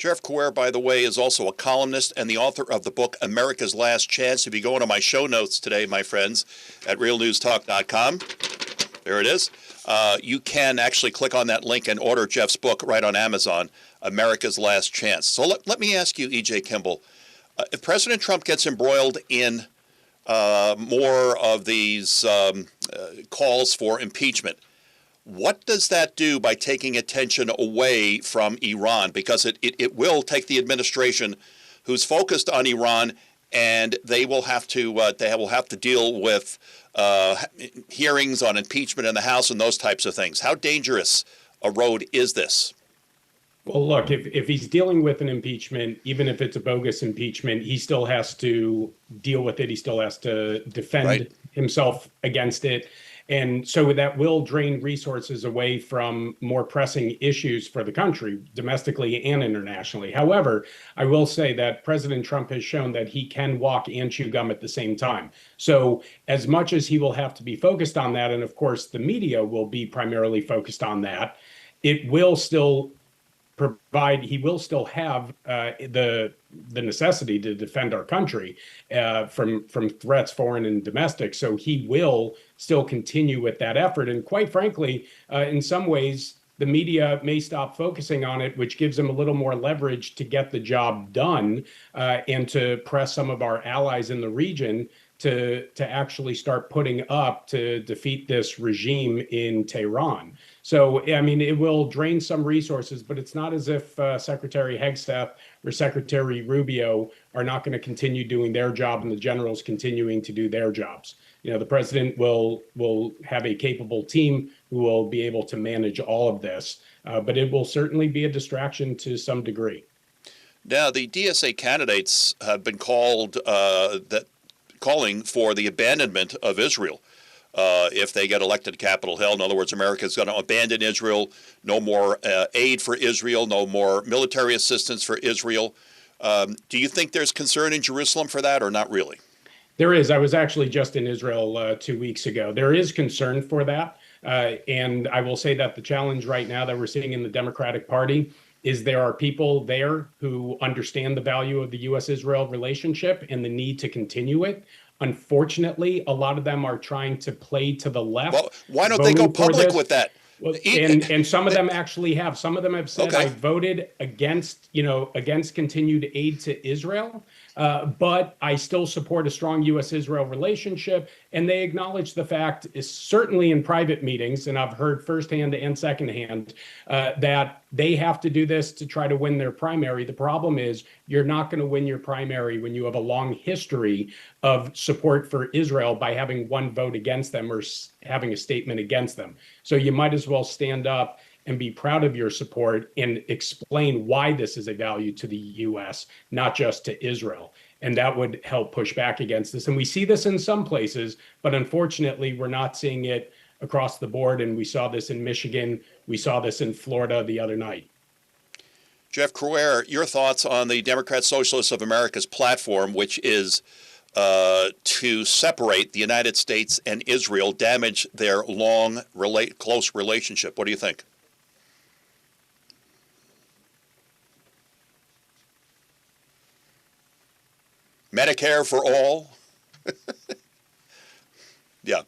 Jeff Crouere, by the way, is also a columnist and the author of the book America's Last Chance. If you go into my show notes today, my friends, at realnewstalk.com, there it is, you can actually click on that link and order Jeff's book right on Amazon, America's Last Chance. So let me ask you, E.J. Kimball, if President Trump gets embroiled in more of these calls for impeachment, what does that do by taking attention away from Iran? Because it will take the administration who's focused on Iran, and they will have to deal with hearings on impeachment in the House and those types of things. How dangerous a road is this? Well, look, if he's dealing with an impeachment, even if it's a bogus impeachment, he still has to deal with it. He still has to defend himself against it. And so that will drain resources away from more pressing issues for the country, domestically and internationally. However, I will say that President Trump has shown that he can walk and chew gum at the same time. So as much as he will have to be focused on that, and of course the media will be primarily focused on that, it will still he will still have the necessity to defend our country from threats, foreign and domestic. So he will still continue with that effort. And quite frankly, in some ways, the media may stop focusing on it, which gives them a little more leverage to get the job done and to press some of our allies in the region to actually start putting up to defeat this regime in Tehran. So, I mean, it will drain some resources, but it's not as if Secretary Hegstaff or Secretary Rubio are not going to continue doing their job and the generals continuing to do their jobs. You know, the president will have a capable team who will be able to manage all of this, but it will certainly be a distraction to some degree. Now, the DSA candidates have been calling for the abandonment of Israel if they get elected to Capitol Hill. In other words, America is going to abandon Israel, no more aid for Israel, no more military assistance for Israel. Do you think there's concern in Jerusalem for that or not really? There is. I was actually just in Israel 2 weeks ago. There is concern for that. And I will say that the challenge right now that we're seeing in the Democratic Party is there are people there who understand the value of the U.S.-Israel relationship and the need to continue it. Unfortunately, a lot of them are trying to play to the left. Well, why don't they go public with that? Well, and some of them actually have. Some of them have said, I voted against continued aid to Israel, but I still support a strong U.S.-Israel relationship. And they acknowledge the fact, is certainly in private meetings, and I've heard firsthand and secondhand, that they have to do this to try to win their primary. The problem is you're not going to win your primary when you have a long history of support for Israel by having one vote against them or having a statement against them. So you might as well stand up and be proud of your support and explain why this is a value to the U.S., not just to Israel. And that would help push back against this. And we see this in some places, but unfortunately, we're not seeing it across the board. And we saw this in Michigan. We saw this in Florida the other night. Jeff Crouere, your thoughts on the Democrat Socialists of America's platform, which is to separate the United States and Israel, damage their long, close relationship. What do you think? Medicare for all? Yeah.